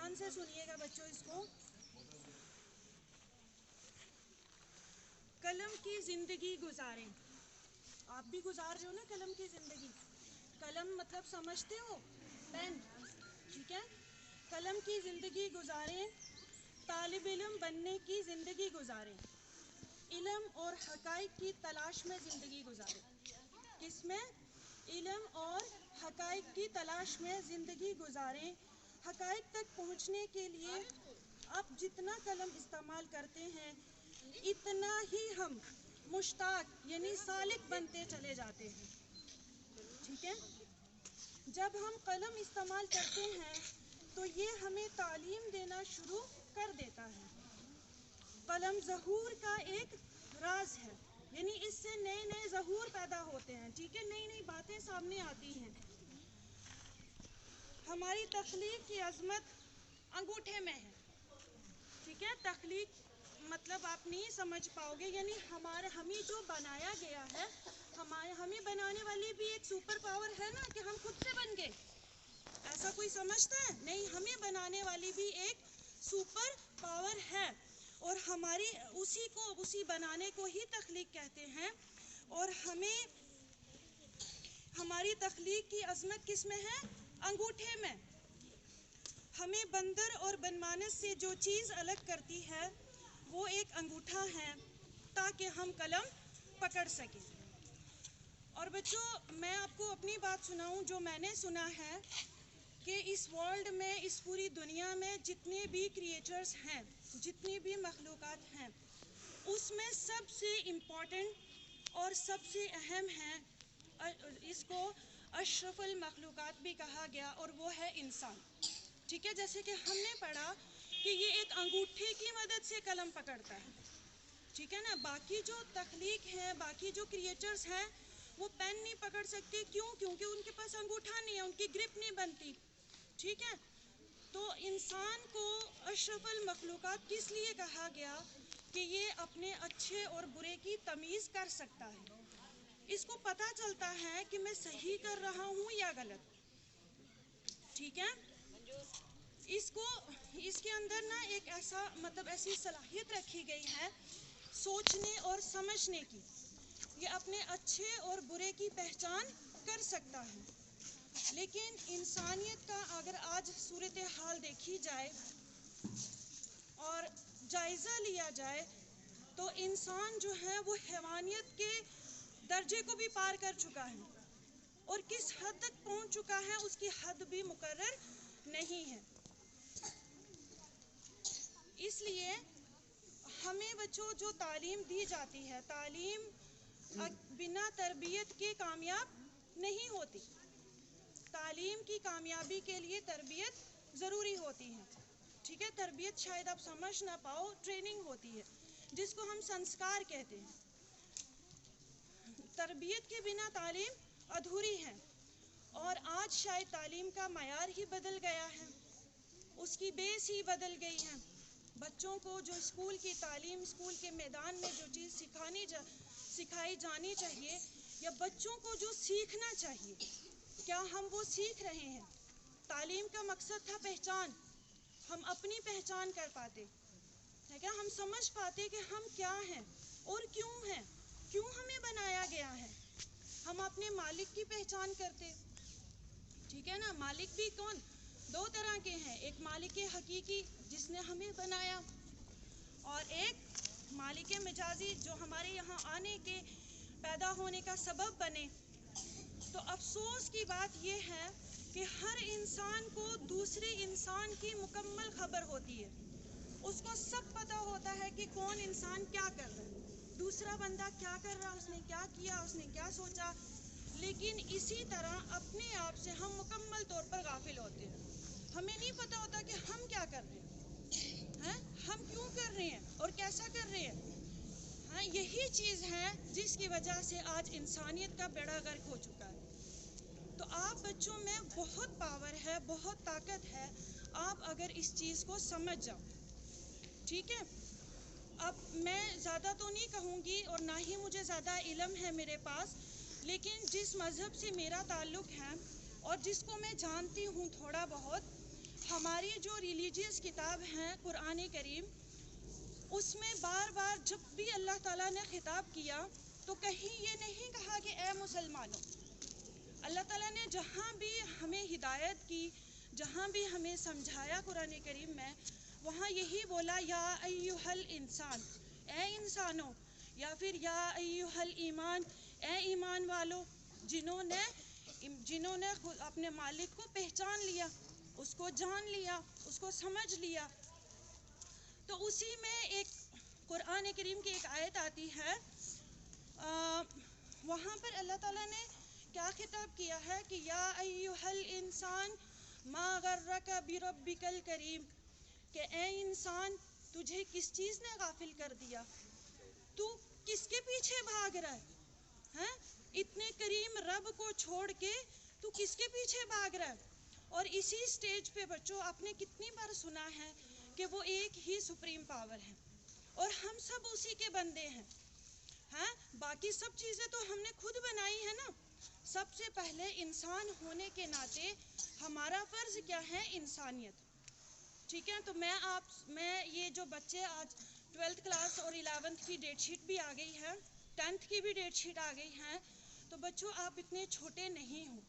ध्यान से सुनिएगा बच्चों इसको। कलम की ज़िंदगी गुजारें। आप भी गुजार रहे हो ना कलम की ज़िंदगी। कलम मतलब समझते हो, पेन, ठीक है। कलम की ज़िंदगी गुजारें, तालिब इल्म बनने की ज़िंदगी गुजारें, इल्म और हक़ाइक़ की तलाश में ज़िंदगी गुजारें। किसमें? इल्म और हक़ाइक़ की तलाश में ज़िंदगी गुजारें। हक़ाइक़ तक पहुँचने के लिए आप जितना कलम इस्तेमाल करते हैं इतना ही हम मुश्ताक यानी सालिक बनते चले जाते हैं, ठीक है। जब हम कलम इस्तेमाल करते हैं तो ये हमें तालीम देना शुरू कर देता है। कलम ज़हूर का एक राज है, यानी इससे नए नए ज़हूर पैदा होते हैं, ठीक है, नई नई बातें सामने आती हैं। हमारी तख्लीक की अज़मत अंगूठे में है, ठीक है। तख्लीक मतलब आप नहीं समझ पाओगे, यानी हमें जो बनाया गया है, हमें बनाने वाली भी एक सुपर पावर है ना कि हम खुद से बन गए, ऐसा कोई समझता है? नहीं, हमें बनाने वाली भी एक सुपर पावर है और हमारी उसी बनाने को ही तख्लीक कहते हैं। और हमारी तख्लीक की अज़मत किस में है? अंगूठे में। हमें बंदर और बनमानस से जो चीज़ अलग करती है वो एक अंगूठा है, ताकि हम कलम पकड़ सकें। और बच्चों, मैं आपको अपनी बात सुनाऊं जो मैंने सुना है कि इस वर्ल्ड में, इस पूरी दुनिया में जितने भी क्रिएचर्स हैं, जितनी भी मखलूक़ात हैं, उसमें सबसे इम्पॉर्टेंट और सबसे अहम है, इसको अशरफुल मखलूक़ात भी कहा गया, और वो है इंसान, ठीक है। जैसे कि हमने पढ़ा कि ये एक अंगूठे की मदद से कलम पकड़ता है, ठीक है ना। बाकी जो तख्लीक हैं, बाकी जो क्रिएचर्स हैं, वो पेन नहीं पकड़ सकते। क्यों? क्योंकि उनके पास अंगूठा नहीं है, उनकी ग्रिप नहीं बनती, ठीक है। तो इंसान को अशरफुल मखलूक़ात किस लिए कहा गया? कि ये अपने अच्छे और बुरे की तमीज़ कर सकता है, इसको पता चलता है कि मैं सही कर रहा हूँ या गलत, ठीक है। इसके अंदर ना एक ऐसी सलाहियत रखी गई है सोचने और समझने की। ये अपने अच्छे और बुरे की पहचान कर सकता है। लेकिन इंसानियत का अगर आज सूरत हाल देखी जाए और जायज़ा लिया जाए तो इंसान जो है वो हैवानियत के दर्जे को भी पार कर चुका है, और किस हद तक पहुंच चुका है उसकी हद भी मुकर्रर नहीं है। इसलिए हमें बच्चों जो तालीम दी जाती है, तालीम बिना तरबियत के कामयाब नहीं होती। तालीम की कामयाबी के लिए तरबियत ज़रूरी होती है, ठीक है। तरबियत शायद आप समझ ना पाओ, ट्रेनिंग होती है जिसको हम संस्कार कहते हैं। तरबियत के बिना तालीम अधूरी है, और आज शायद तालीम का मयार ही बदल गया है, उसकी बेस ही बदल गई है। बच्चों को जो स्कूल की तालीम, स्कूल के मैदान में जो चीज़ सिखाई जानी चाहिए, या बच्चों को जो सीखना चाहिए, क्या हम वो सीख रहे हैं? तालीम का मकसद था पहचान, हम अपनी पहचान कर पाते है क्या, हम समझ पाते कि हम क्या हैं और क्यों हैं, क्यों हमें बनाया गया है। हम अपने मालिक की पहचान करते, ठीक है ना। मालिक भी कौन? दो तरह के हैं, एक मालिक हकीकी जिसने हमें बनाया, और एक मालिक मिजाजी जो हमारे यहाँ आने के, पैदा होने का सबब बने। तो अफसोस की बात यह है कि हर इंसान को दूसरे इंसान की मुकम्मल खबर होती है, उसको सब पता होता है कि कौन इंसान क्या कर रहा है, दूसरा बंदा क्या कर रहा है, उसने क्या किया, उसने क्या सोचा। लेकिन इसी तरह अपने आप से हम मुकम्मल तौर पर गाफिल होते हैं, हमें नहीं पता होता कि हम क्या कर रहे हैं, हम क्यों कर रहे हैं और कैसा कर रहे हैं। हाँ, यही चीज़ है जिसकी वजह से आज इंसानियत का बेड़ा गर्क हो चुका है। तो आप बच्चों में बहुत पावर है, बहुत ताकत है, आप अगर इस चीज़ को समझ जाओ, ठीक है। अब मैं ज़्यादा तो नहीं कहूँगी और ना ही मुझे ज़्यादा इल्म है मेरे पास, लेकिन जिस मज़हब से मेरा ताल्लुक़ है और जिसको मैं जानती हूँ थोड़ा बहुत, ہماری جو ریلیجیس کتاب ہیں قرآن کریم، اس میں بار بار جب بھی اللہ تعالیٰ نے خطاب کیا تو کہیں یہ نہیں کہا کہ اے مسلمانوں. اللہ تعالیٰ نے جہاں بھی ہمیں ہدایت کی، جہاں بھی ہمیں سمجھایا قرآن کریم میں، وہاں یہی بولا یا ایھا الانسان، اے انسانوں، یا پھر یا ایھا الایمان، اے ایمان والو، جنہوں نے اپنے مالک کو پہچان لیا، اس کو جان لیا، اس کو سمجھ لیا. تو اسی میں ایک قرآن کریم کی ایک آیت آتی ہے، وہاں پر اللہ تعالیٰ نے کیا خطاب کیا ہے کہ یا ایھا الانسان ما غرک بربک الکریم، کہ اے انسان تجھے کس چیز نے غافل کر دیا، تو کس کے پیچھے بھاگ رہا ہے؟ اتنے کریم رب کو چھوڑ کے تو کس کے پیچھے بھاگ رہا ہے؟ اور اسی سٹیج پہ بچوں آپ نے کتنی بار سنا ہے کہ وہ ایک ہی سپریم پاور ہے اور ہم سب اسی کے بندے ہیں. باقی سب چیزیں تو ہم نے خود بنائی ہے نا. سب سے پہلے انسان ہونے کے ناطے ہمارا فرض کیا ہے؟ انسانیت. ٹھیک ہے، تو میں یہ جو بچے آج 12th کلاس اور 11th کی ڈیٹ شیٹ بھی آ گئی ہے، 10th کی بھی ڈیٹ شیٹ آ گئی ہے، تو بچوں آپ اتنے چھوٹے نہیں ہو.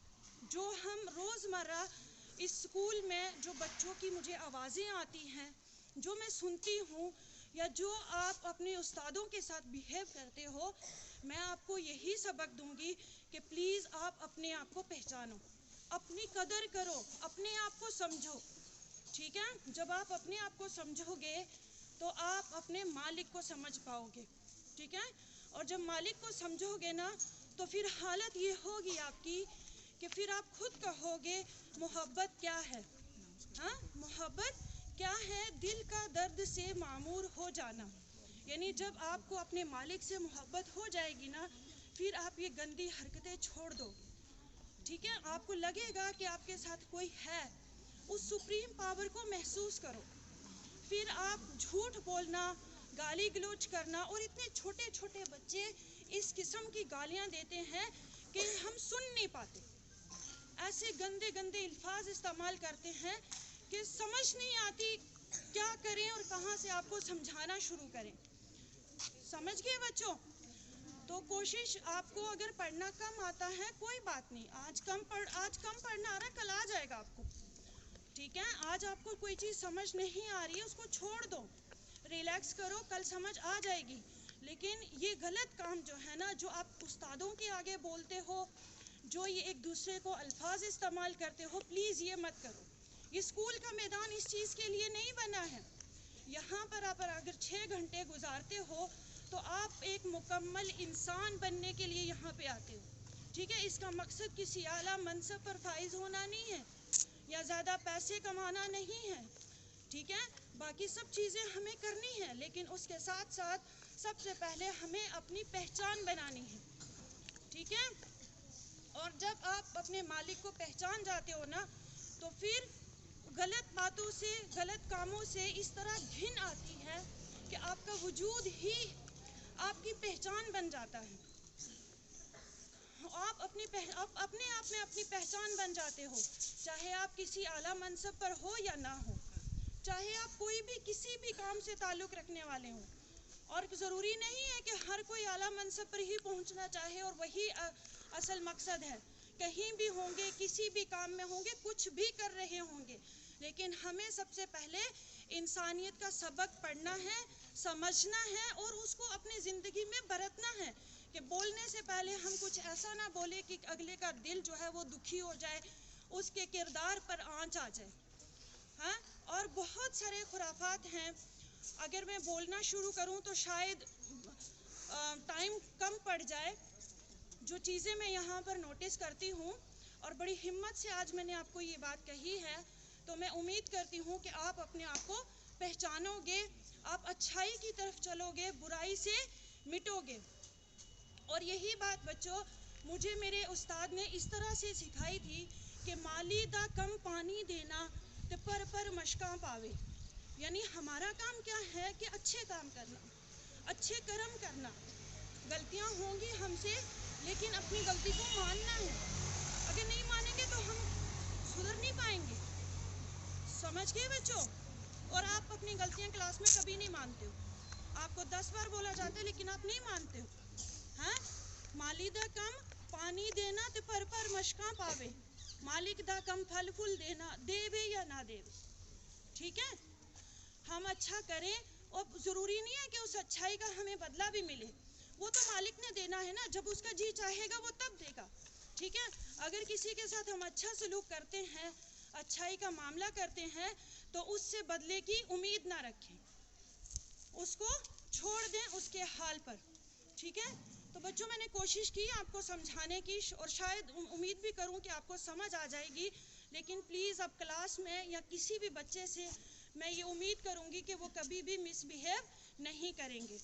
جو ہم روزمرہ اس اسکول میں جو بچوں کی مجھے آوازیں آتی ہیں، جو میں سنتی ہوں، یا جو آپ اپنے استادوں کے ساتھ بیہیو کرتے ہو، میں آپ کو یہی سبق دوں گی کہ پلیز آپ اپنے آپ کو پہچانو، اپنی قدر کرو، اپنے آپ کو سمجھو. ٹھیک ہے، جب آپ اپنے آپ کو سمجھو گے تو آپ اپنے مالک کو سمجھ پاؤ گے. ٹھیک ہے، اور جب مالک کو سمجھو گے نا تو پھر حالت یہ ہوگی آپ کی کہ پھر آپ خود کہو گے محبت کیا ہے. محبت کیا ہے؟ دل کا درد سے معمور ہو جانا. یعنی جب آپ کو اپنے مالک سے محبت ہو جائے گی نا، پھر آپ یہ گندی حرکتیں چھوڑ دو گے. ٹھیک ہے، آپ کو لگے گا کہ آپ کے ساتھ کوئی ہے، اس سپریم پاور کو محسوس کرو. پھر آپ جھوٹ بولنا، گالی گلوچ کرنا، اور اتنے چھوٹے چھوٹے بچے اس قسم کی گالیاں دیتے ہیں کہ ہم سن نہیں پاتے. ایسے گندے گندے الفاظ استعمال کرتے ہیں کہ سمجھ نہیں آتی کیا کریں اور کہاں سے آپ کو سمجھانا شروع کریں. سمجھ گئے بچوں؟ تو کوشش، آپ کو اگر پڑھنا کم آتا ہے کوئی بات نہیں، آج کم پڑھنا آ رہا ہے، کل آ جائے گا آپ کو. ٹھیک ہے، آج آپ کو کوئی چیز سمجھ نہیں آ رہی ہے، اس کو چھوڑ دو، ریلیکس کرو، کل سمجھ آ جائے گی. لیکن یہ غلط کام جو ہے نا، جو آپ استادوں کے آگے بولتے ہو، جو یہ ایک دوسرے کو الفاظ استعمال کرتے ہو، پلیز یہ مت کرو. یہ اسکول کا میدان اس چیز کے لیے نہیں بنا ہے. یہاں پر آپ اگر 6 گھنٹے گزارتے ہو تو آپ ایک مکمل انسان بننے کے لیے یہاں پہ آتے ہو. ٹھیک ہے، اس کا مقصد کسی اعلیٰ منصب پر فائز ہونا نہیں ہے یا زیادہ پیسے کمانا نہیں ہے. ٹھیک ہے، باقی سب چیزیں ہمیں کرنی ہیں، لیکن اس کے ساتھ ساتھ سب سے پہلے ہمیں اپنی پہچان بنانی ہے. ٹھیک ہے، اور جب آپ اپنے مالک کو پہچان جاتے ہو نا تو پھر غلط باتوں سے، غلط کاموں سے اس طرح گھن آتی ہے کہ آپ کا وجود ہی آپ کی پہچان بن جاتا ہے. آپ اپنے آپ میں اپنی پہچان بن جاتے ہو، چاہے آپ کسی اعلیٰ منصب پر ہو یا نہ ہو، چاہے آپ کوئی بھی کسی بھی کام سے تعلق رکھنے والے ہوں. اور ضروری نہیں ہے کہ ہر کوئی اعلیٰ منصب پر ہی پہنچنا چاہے اور وہی اصل مقصد ہے. کہیں بھی ہوں گے، کسی بھی کام میں ہوں گے، کچھ بھی کر رہے ہوں گے، لیکن ہمیں سب سے پہلے انسانیت کا سبق پڑھنا ہے، سمجھنا ہے اور اس کو اپنی زندگی میں برتنا ہے. کہ بولنے سے پہلے ہم کچھ ایسا نہ بولے کہ اگلے کا دل جو ہے وہ دکھی ہو جائے، اس کے کردار پر آنچ آ جائے. اور بہت سارے خرافات ہیں، اگر میں بولنا شروع کروں تو شاید ٹائم کم پڑ جائے. جو چیزیں میں یہاں پر نوٹس کرتی ہوں اور بڑی ہمت سے آج میں نے آپ کو یہ بات کہی ہے، تو میں امید کرتی ہوں کہ آپ اپنے آپ کو پہچانو گے، آپ اچھائی کی طرف چلو گے، برائی سے مٹو گے. اور یہی بات بچوں مجھے میرے استاد نے اس طرح سے سکھائی تھی کہ مالی دا کم پانی دینا تے پر مشکاں پاوے. یعنی ہمارا کام کیا ہے کہ اچھے کام کرنا، اچھے کرم کرنا. غلطیاں ہوں گی ہم سے، لیکن اپنی غلطی کو ماننا ہے. اگر نہیں مانیں گے تو ہم سدھر نہیں پائیں گے. समझ गए बच्चों? और आप अपनी गलतियां क्लास में कभी नहीं मानते हो, आपको 10 बार बोला जाता है लेकिन आप नहीं मानते हो। हाँ, माली दा कम पानी देना ते पर मशकां पावे, मालिक दा कम फल फूल देना, देवे या ना देवे। ठीक है, हम अच्छा करें और ज़रूरी नहीं है कि उस अच्छाई का हमें बदला भी मिले, वो तो मालिक ने देना है ना, जब उसका जी चाहेगा वो तब देगा। ठीक है, अगर किसी के साथ हम अच्छा सलूक करते हैं, अच्छाई का मामला करते हैं, तो उससे बदले की उम्मीद ना रखें, उसको छोड़ दें उसके हाल पर। ठीक है, तो बच्चों मैंने कोशिश की आपको समझाने की और शायद उम्मीद भी करूं कि आपको समझ आ जाएगी, लेकिन प्लीज़ अब क्लास में या किसी भी बच्चे से मैं ये उम्मीद करूंगी कि वो कभी भी मिसबिहेव नहीं करेंगे।